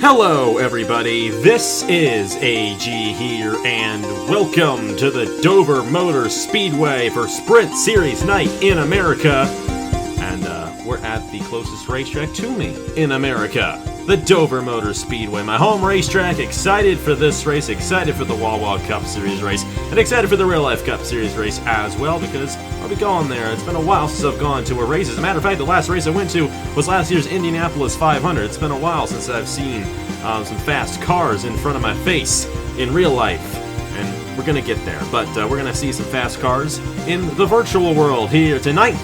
Hello everybody, this is AG here, and welcome to the Dover Motor Speedway for Sprint Series Night in America. And we're at the closest racetrack to me in America, the Dover Motor Speedway, my home racetrack. Excited for this race, excited for the Wawa Cup Series race, and excited for the Real Life Cup Series race as well, because I'll be going there. It's been a while since I've gone to a race. As a matter of fact, the last race I went to was last year's Indianapolis 500. It's been a while since I've seen some fast cars in front of my face in real life, and we're gonna get there, but we're gonna see some fast cars in the virtual world here tonight,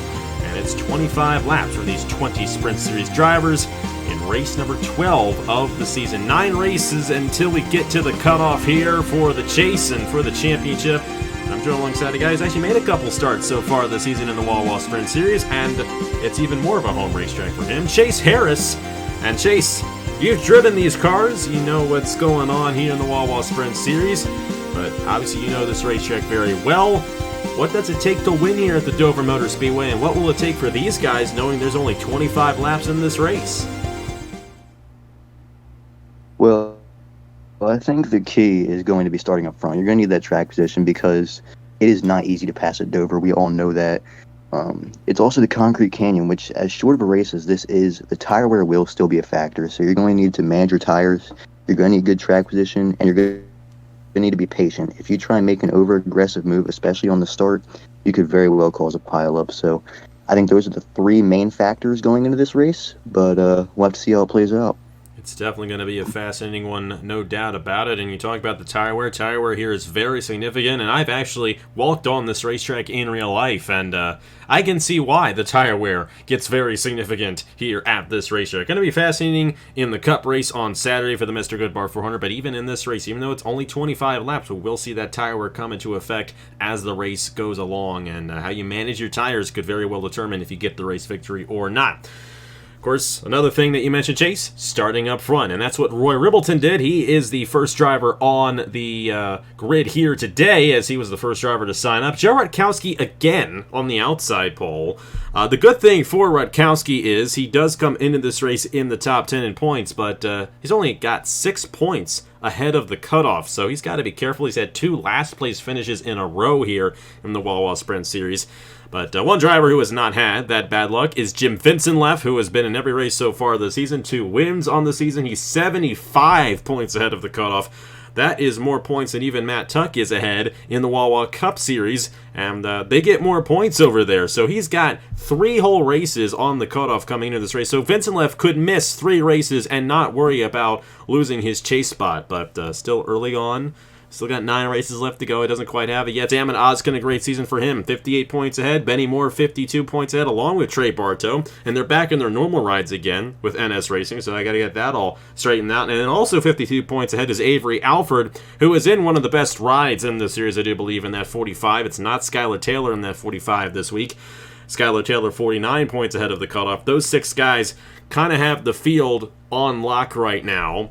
and it's 25 laps for these 20 Sprint Series drivers in race number 12 of the season. 9 races until we get to the cutoff here for the chase and for the championship. I'm joined alongside a guy who's actually made a couple starts so far this season in the Wawa Sprint Series, and it's even more of a home racetrack for him, Chase Harris. And Chase, you've driven these cars, you know what's going on here in the Wawa Sprint Series, but obviously you know this racetrack very well. What does it take to win here at the Dover Motor Speedway, and what will it take for these guys knowing there's only 25 laps in this race? Well, I think the key is going to be starting up front. You're going to need that track position because it is not easy to pass at Dover. We all know that. It's also the concrete canyon, which, as short of a race as this is, the tire wear will still be a factor. So you're going to need to manage your tires, you're going to need good track position, and you're going to need to be patient. If you try and make an over-aggressive move, especially on the start, you could very well cause a pile-up. So I think those are the 3 main factors going into this race, but we'll have to see how it plays out. It's definitely going to be a fascinating one, no doubt about it. And you talk about the tire wear. Tire wear here is very significant, and I've actually walked on this racetrack in real life, and I can see why the tire wear gets very significant here at this racetrack. Going to be fascinating in the Cup race on Saturday for the Mr. Goodbar 400, but even in this race, even though it's only 25 laps, we will see that tire wear come into effect as the race goes along, and how you manage your tires could very well determine if you get the race victory or not. Of course, another thing that you mentioned, Chase, starting up front, and that's what Roy Ribbleton did. He is the first driver on the grid here today, as he was the first driver to sign up. Joe Rutkowski again on the outside pole. The good thing for Rutkowski is he does come into this race in the top 10 in points, but he's only got 6 points ahead of the cutoff, so he's got to be careful. He's had 2 last-place finishes in a row here in the Wawa Sprint Series. But one driver who has not had that bad luck is Jim Vincenleff, who has been in every race so far this season. 2 wins on the season. He's 75 points ahead of the cutoff. That is more points than even Matt Tuck is ahead in the Wawa Cup Series, and they get more points over there. So he's got 3 whole races on the cutoff coming into this race. So Vincenleff could miss 3 races and not worry about losing his chase spot, but still early on. Still got 9 races left to go. He doesn't quite have it yet. Damon Oskin, a great season for him. 58 points ahead. Benny Moore, 52 points ahead, along with Trey Bartow. And they're back in their normal rides again with NS Racing, so I got to get that all straightened out. And then also 52 points ahead is Avery Alford, who is in one of the best rides in the series, I do believe, in that 45. It's not Skylar Taylor in that 45 this week. Skylar Taylor, 49 points ahead of the cutoff. Those 6 guys kind of have the field on lock right now.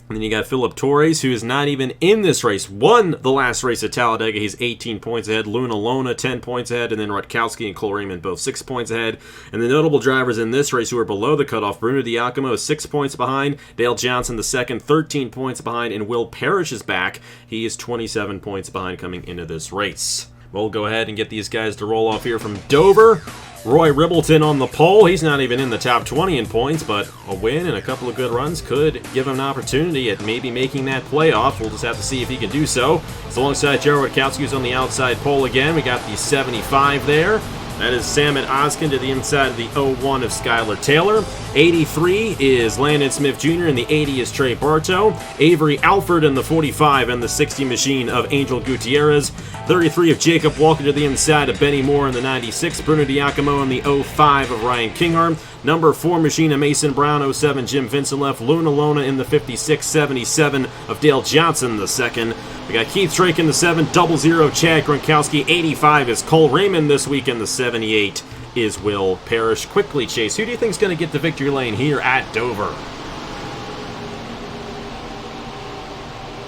And then you got Philip Torres, who is not even in this race. Won the last race at Talladega. He's 18 points ahead. Luna Lona, 10 points ahead. And then Rutkowski and Cole Raymond, both 6 points ahead. And the notable drivers in this race who are below the cutoff, Bruno Diacomo is 6 points behind. Dale Johnson, the second, 13 points behind. And Will Parrish is back. He is 27 points behind coming into this race. We'll go ahead and get these guys to roll off here from Dover. Roy Ribbleton on the pole. He's not even in the top 20 in points, but a win and a couple of good runs could give him an opportunity at maybe making that playoff. We'll just have to see if he can do so. It's alongside Joe Rutkowski, who's on the outside pole again. We got the 75 there. That is Salmon Oskin to the inside of the 01 of Skylar Taylor. 83 is Landon Smith Jr. and the 80 is Trey Bartow. Avery Alford in the 45 and the 60 machine of Angel Gutierrez. 33 of Jacob Walker to the inside of Benny Moore in the 96. Bruno Diacomo in the 05 of Ryan Kinghorn. Number 4 machine of Mason Brown. 07 Jim Vincenleff. Luna Lona in the 56-77 of Dale Johnson the second. We got Keith Drake in the 7, 00 Chad Gronkowski. 85 is Cole Raymond this week, and the 78 is Will Parrish. Quickly, Chase, who do you think is going to get the victory lane here at Dover?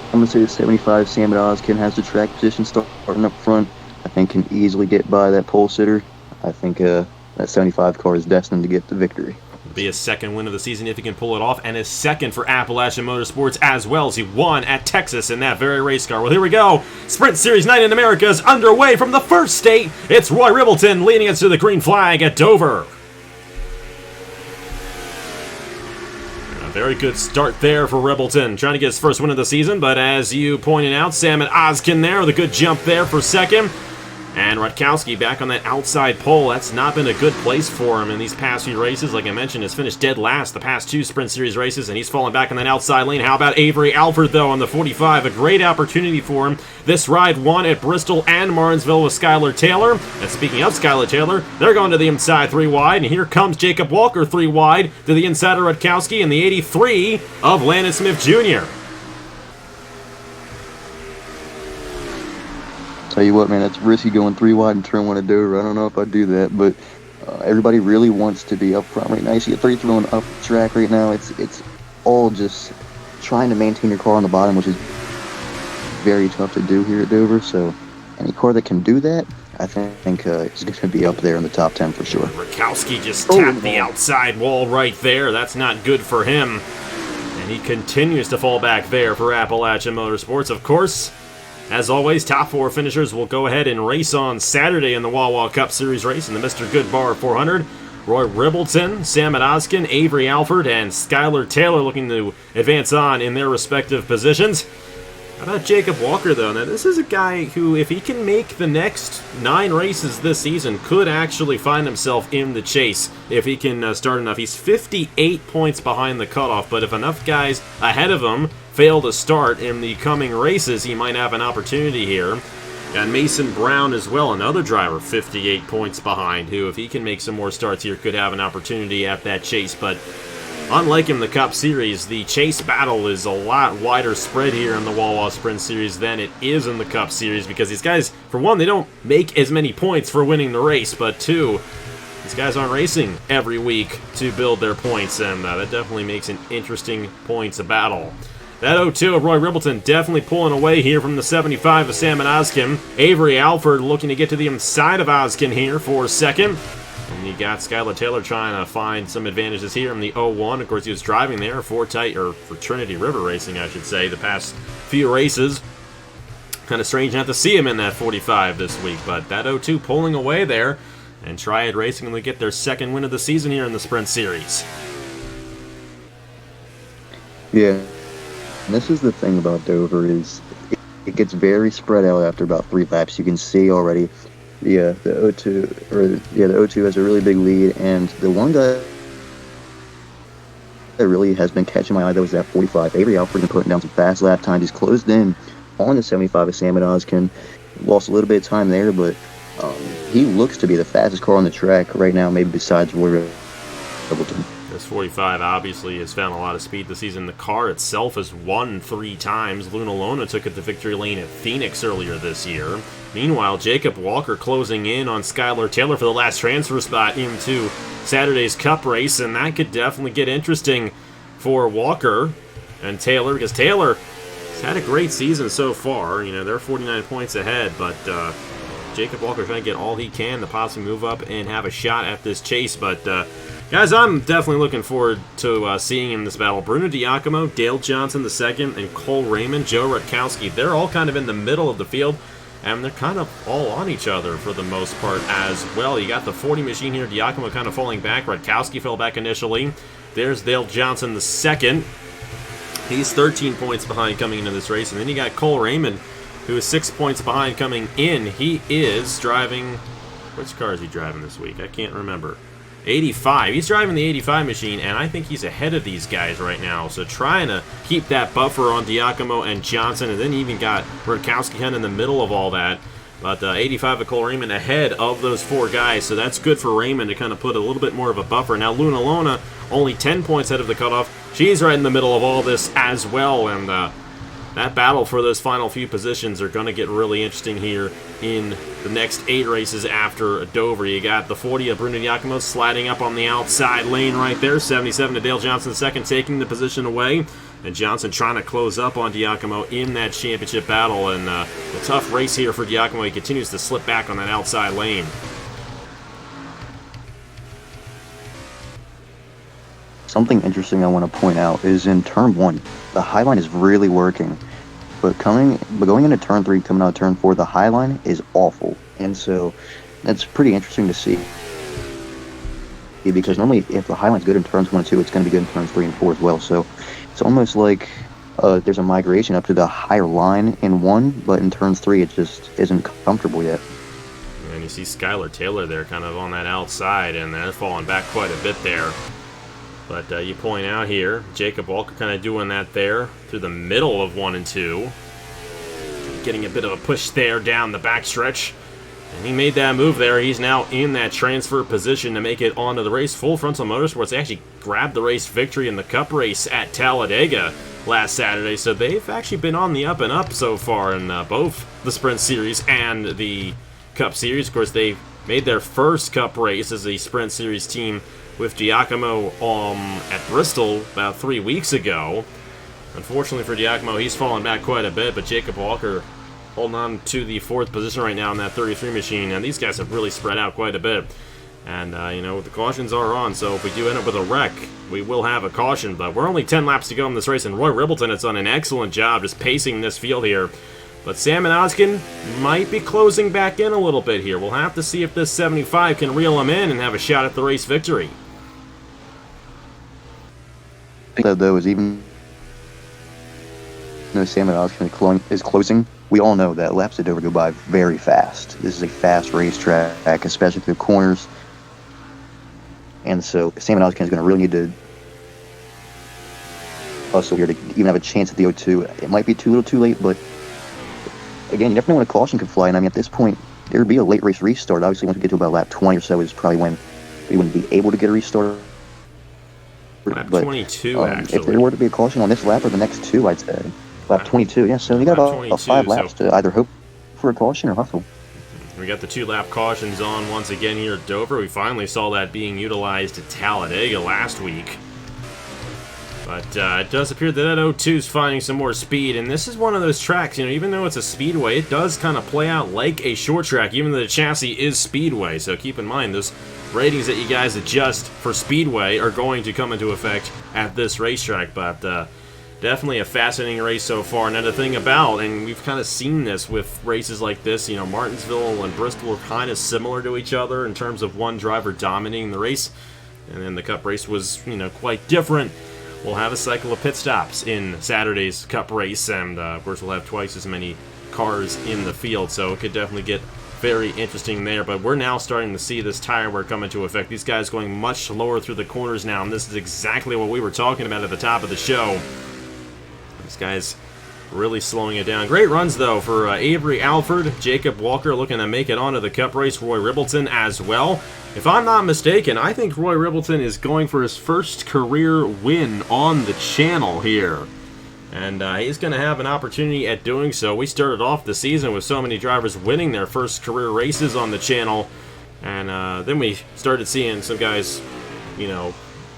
I'm going to say the 75, Salmon Oskin, has the track position starting up front. I think can easily get by that pole sitter. I think that 75 car is destined to get the victory. Be his second win of the season if he can pull it off, and his second for Appalachian Motorsports as well, as he won at Texas in that very race car. Well, here we go. Sprint Series Night in America is underway from the first state. It's Roy Ribbleton leading us to the green flag at Dover. A very good start there for Ribbleton, trying to get his first win of the season, but as you pointed out, Sam Ozkin there with a good jump there for second. And Rutkowski back on that outside pole. That's not been a good place for him in these past few races. Like I mentioned, has finished dead last the past two Sprint Series races, and he's fallen back on that outside lane. How about Avery Alford, though, on the 45? A great opportunity for him. This ride won at Bristol and Martinsville with Skylar Taylor. And speaking of Skylar Taylor, they're going to the inside 3 wide, and here comes Jacob Walker 3 wide to the inside of Rutkowski and the 83 of Landon Smith Jr. Tell you what, man, that's risky going 3 wide and turn 1 at Dover. I don't know if I'd do that, but everybody really wants to be up front right now. You see a 3 throwing up the track right now. It's all just trying to maintain your car on the bottom, which is very tough to do here at Dover. So any car that can do that, I think is going to be up there in the top 10 for sure. Rutkowski just tapped the outside wall right there. That's not good for him. And he continues to fall back there for Appalachian Motorsports, of course. As always, top 4 finishers will go ahead and race on Saturday in the Wawa Cup Series race in the Mr. Goodbar 400. Roy Ribbleton, Sam Ozkin, Avery Alford, and Skylar Taylor looking to advance on in their respective positions. How about Jacob Walker, though? Now, this is a guy who, if he can make the next 9 races this season, could actually find himself in the chase if he can start enough. He's 58 points behind the cutoff, but if enough guys ahead of him fail to start in the coming races, he might have an opportunity here. And Mason Brown as well, another driver, 58 points behind, who, if he can make some more starts here, could have an opportunity at that chase. But unlike in the Cup Series, the chase battle is a lot wider spread here in the Wawa Sprint Series than it is in the Cup Series, because these guys, for one, they don't make as many points for winning the race, but two, these guys aren't racing every week to build their points, and that definitely makes an interesting points battle. That 02 of Roy Ribbleton definitely pulling away here from the 75 of Sam Ozkin. Avery Alford looking to get to the inside of Ozkin here for second. And you got Skylar Taylor trying to find some advantages here in the 01. Of course, he was driving there for Trinity River Racing, I should say, the past few races. Kind of strange not to see him in that 45 this week, but that 02 pulling away there. And Triad Racing will get their second win of the season here in the Sprint Series. Yeah. And this is the thing about Dover is it gets very spread out after about 3 laps. You can see already the 02 has a really big lead, and the one guy that really has been catching my eye, that was that 45. Avery Alford been putting down some fast lap times. He's closed in on the 75 of Sam Ozkin. Lost a little bit of time there, but he looks to be the fastest car on the track right now, maybe besides Roy Ribbleton. This 45 obviously has found a lot of speed this season. The car itself has won 3 times. Luna Lona took it to victory lane at Phoenix earlier this year. Meanwhile, Jacob Walker closing in on Skylar Taylor for the last transfer spot into Saturday's Cup race, and that could definitely get interesting for Walker and Taylor, because Taylor has had a great season so far. You know, they're 49 points ahead, but Jacob Walker trying to get all he can to possibly move up and have a shot at this chase. But guys, I'm definitely looking forward to seeing him in this battle. Bruno Giacomo, Dale Johnson II, and Cole Raymond, Joe Rutkowski, they're all kind of in the middle of the field, and they're kind of all on each other for the most part as well. You got the 40 machine here, Giacomo kind of falling back. Rutkowski fell back initially. There's Dale Johnson II. He's 13 points behind coming into this race. And then you got Cole Raymond, who is 6 points behind coming in. He is driving... Which car is he driving this week? I can't remember. 85. He's driving the 85 machine, and I think he's ahead of these guys right now. So trying to keep that buffer on Giacomo and Johnson, and then you even got Rutkowski kind of in the middle of all that. But 85 of Cole Raymond ahead of those 4 guys, so that's good for Raymond to kind of put a little bit more of a buffer. Now Luna Lona, only 10 points ahead of the cutoff. She's right in the middle of all this as well, and that battle for those final few positions are going to get really interesting here in the next 8 races after Dover. You got the 40 of Bruno Giacomo sliding up on the outside lane right there. 77 to Dale Johnson II taking the position away. And Johnson trying to close up on Giacomo in that championship battle. And a tough race here for Giacomo. He continues to slip back on that outside lane. something interesting I want to point out is in turn 1, the high line is really working. But going into turn 3, coming out of turn 4, the high line is awful. And so that's pretty interesting to see. Because normally if the high line's good in turns 1 and 2, it's going to be good in turns 3 and 4 as well. So it's almost like there's a migration up to the higher line in 1, but in turns 3 it just isn't comfortable yet. And you see Skylar Taylor there kind of on that outside, and they're falling back quite a bit there. But you point out here, Jacob Walker kind of doing that there through the middle of 1 and 2. Getting a bit of a push there down the backstretch. And he made that move there. He's now in that transfer position to make it onto the race. Full Frontal Motorsports, they actually grabbed the race victory in the Cup race at Talladega last Saturday. So they've actually been on the up and up so far in both the Sprint Series and the Cup Series. Of course, they made their first Cup race as a Sprint Series team with Giacomo at Bristol about 3 weeks ago. Unfortunately for Giacomo, he's fallen back quite a bit, but Jacob Walker holding on to the 4th position right now in that 33 machine, and these guys have really spread out quite a bit. And, the cautions are on, so if we do end up with a wreck, we will have a caution, but we're only 10 laps to go in this race, and Roy Ribbleton has done an excellent job just pacing this field here. But Sam and Oskin might be closing back in a little bit here. We'll have to see if this 75 can reel him in and have a shot at the race victory. I think though is even though Sam and Oskin is closing, we all know that laps at Dover go by very fast. This is a fast racetrack, especially through corners. And so Sam and Oskin is going to really need to hustle here to even have a chance at the O2. It might be too little too late, but again, you never know when a caution could fly. And I mean, at this point, there would be a late race restart. Obviously, once we get to about lap 20 or so is probably when we wouldn't be able to get a restart. Lap but, 22, actually. If there were to be a caution on this lap or the next two, I'd say. Lap 22, yeah. So you got about 5 laps to either hope for a caution or hustle. We got the 2-lap cautions on once again here at Dover. We finally saw that being utilized at Talladega last week. But it does appear that O2 is finding some more speed, and this is one of those tracks, even though it's a speedway, it does kind of play out like a short track, even though the chassis is speedway. So keep in mind, those ratings that you guys adjust for speedway are going to come into effect at this racetrack. But definitely a fascinating race so far. Another thing about, and we've kind of seen this with races like this, Martinsville and Bristol are kind of similar to each other in terms of one driver dominating the race, and then the Cup race was, quite different. We'll have a cycle of pit stops in Saturday's Cup race, and of course we'll have twice as many cars in the field, so it could definitely get very interesting there. But we're now starting to see this tire wear come into effect. These guys going much lower through the corners now, and this is exactly what we were talking about at the top of the show. These guys really slowing it down. Great runs, though, for Avery Alford, Jacob Walker looking to make it onto the Cup race, Roy Ribbleton as well. If I'm not mistaken, I think Roy Ribbleton is going for his first career win on the channel here. And he's going to have an opportunity at doing so. We started off the season with so many drivers winning their first career races on the channel. And then we started seeing some guys,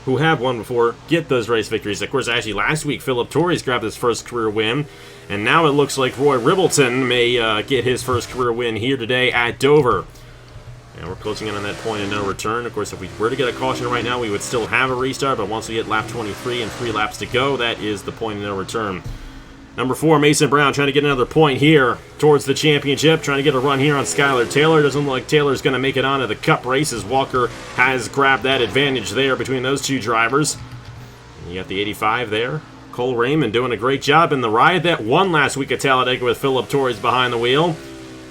who have won before, get those race victories. Of course, actually, last week, Philip Torres grabbed his first career win. And now it looks like Roy Ribbleton may get his first career win here today at Dover. And we're closing in on that point of no return. Of course, if we were to get a caution right now, we would still have a restart. But once we hit lap 23 and 3 laps to go, that is the point of no return. Number 4, Mason Brown, trying to get another point here towards the championship. Trying to get a run here on Skylar Taylor. Doesn't look like Taylor's going to make it onto the Cup race, as Walker has grabbed that advantage there between those two drivers. And you got the 85 there. Cole Raymond doing a great job in the ride that won last week at Talladega with Philip Torres behind the wheel.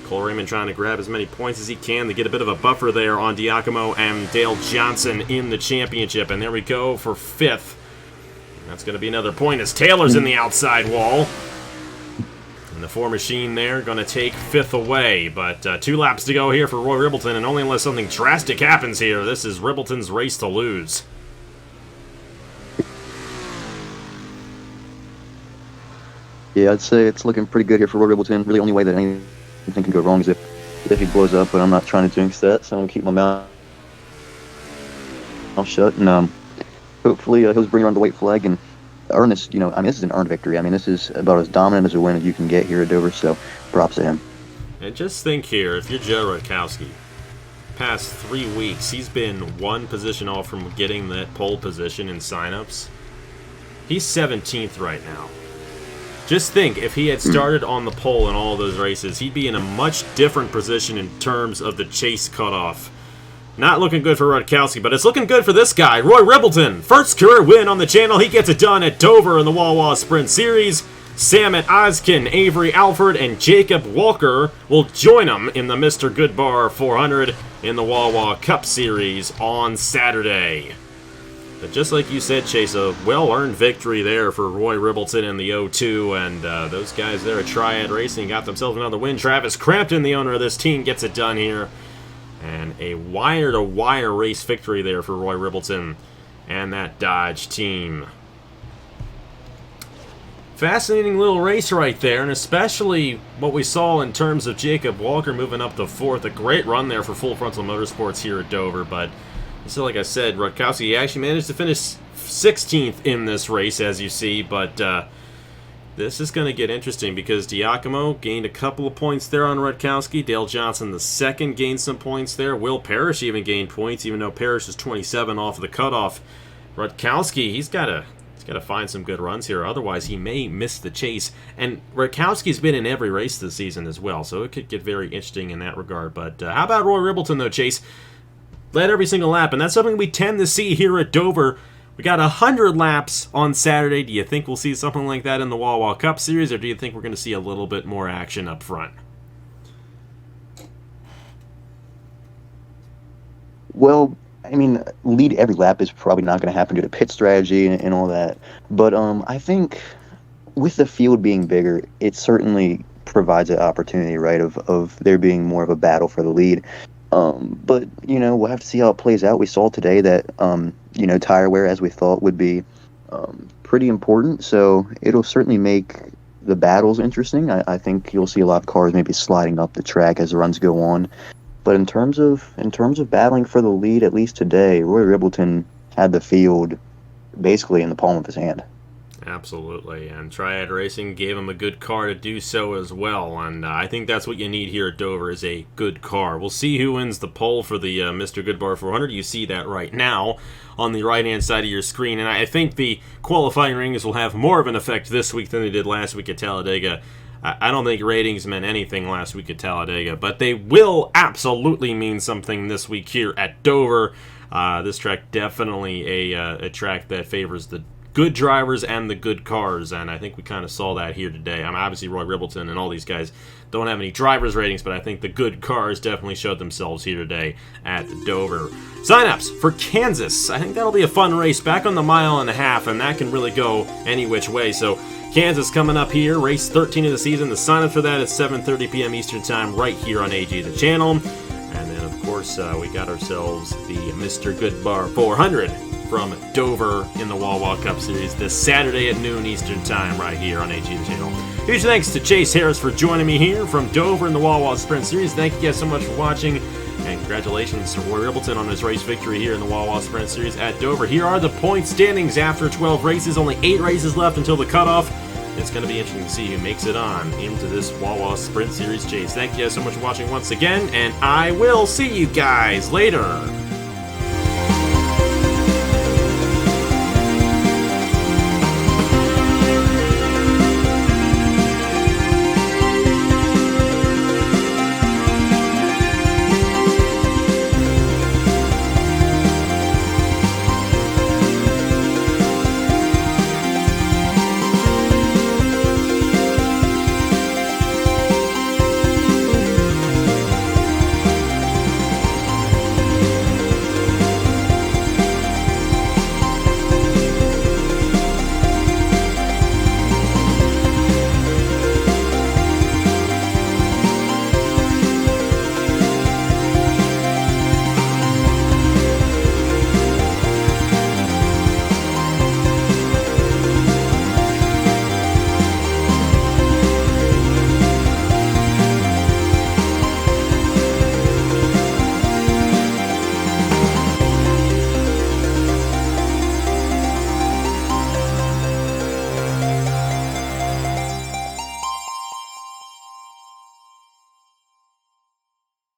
Cole Raymond trying to grab as many points as he can to get a bit of a buffer there on Giacomo and Dale Johnson in the championship. And there we go for 5th. That's going to be another point as Taylor's in the outside wall. And the 4 machine there going to take 5th away. But 2 laps to go here for Roy Ribbleton, and only unless something drastic happens here, this is Ribbleton's race to lose. Yeah, I'd say it's looking pretty good here for Roy Ribbleton. Really, only way that anything can go wrong is if he blows up, but I'm not trying to jinx that, so I'm going to keep my mouth shut, and hopefully he'll bring around the white flag and earn this, this is an earned victory. This is about as dominant as a win as you can get here at Dover, so props to him. And just think here, if you're Joe Rutkowski, past 3 weeks, he's been one position off from getting that pole position in signups. He's 17th right now. Just think, if he had started on the pole in all of those races, he'd be in a much different position in terms of the chase cutoff. Not looking good for Rutkowski, but it's looking good for this guy, Roy Ribbleton. First career win on the channel. He gets it done at Dover in the Wawa Sprint Series. Sam at Oskin, Avery Alford, and Jacob Walker will join him in the Mr. Goodbar 400 in the Wawa Cup Series on Saturday. But just like you said, Chase, a well-earned victory there for Roy Ribbleton in the 0-2, and those guys there at Triad Racing got themselves another win. Travis Crampton, the owner of this team, gets it done here. And a wire-to-wire race victory there for Roy Ribbleton and that Dodge team. Fascinating little race right there, and especially what we saw in terms of Jacob Walker moving up to 4th. A great run there for Full Frontal Motorsports here at Dover, but so like I said, Rutkowski actually managed to finish 16th in this race, as you see, but this is going to get interesting because Giacomo gained a couple of points there on Rutkowski. Dale Johnson, the second, gained some points there. Will Parrish even gained points, even though Parrish is 27 off of the cutoff. Rutkowski, he's got to find some good runs here, otherwise he may miss the chase. And Rutkowski's been in every race this season as well, so it could get very interesting in that regard. But how about Roy Ribbleton, though, Chase? Led every single lap, and that's something we tend to see here at Dover. We got 100 laps on Saturday. Do you think we'll see something like that in the Wawa Cup Series, or do you think we're going to see a little bit more action up front? Well, I mean, lead every lap is probably not going to happen due to pit strategy and all that. But I think with the field being bigger, it certainly provides an opportunity, right, of there being more of a battle for the lead. But, we'll have to see how it plays out. We saw today that, tire wear, as we thought, would be pretty important. So it'll certainly make the battles interesting. I think you'll see a lot of cars maybe sliding up the track as the runs go on. But in terms of battling for the lead, at least today, Roy Ribbleton had the field basically in the palm of his hand. Absolutely, and Triad Racing gave him a good car to do so as well, and I think that's what you need here at Dover is a good car. We'll see who wins the pole for the Mr. Goodbar 400. You see that right now on the right-hand side of your screen, and I think the qualifying ratings will have more of an effect this week than they did last week at Talladega. I don't think ratings meant anything last week at Talladega, but they will absolutely mean something this week here at Dover. This track definitely a track that favors the good drivers and the good cars, and I think we kind of saw that here today. Obviously Roy Ribbleton and all these guys don't have any drivers ratings, but I think the good cars definitely showed themselves here today at Dover. Sign-ups for Kansas. I think that'll be a fun race, back on the 1.5 miles, and that can really go any which way. So Kansas coming up here, race 13 of the season. The sign-up for that is 7:30 p.m. Eastern Time right here on AG the channel. And then, of course, we got ourselves the Mr. Goodbar 400 from Dover in the Wawa Cup Series this Saturday at noon Eastern Time right here on AG the channel. Huge thanks to Chase Harris for joining me here from Dover in the Wawa Sprint Series. Thank you guys so much for watching, and congratulations to Roy Ribbleton on his race victory here in the Wawa Sprint Series at Dover. Here are the point standings after 12 races. Only 8 races left until the cutoff. It's going to be interesting to see who makes it on into this Wawa Sprint Series chase. Thank you guys so much for watching once again, and I will see you guys later.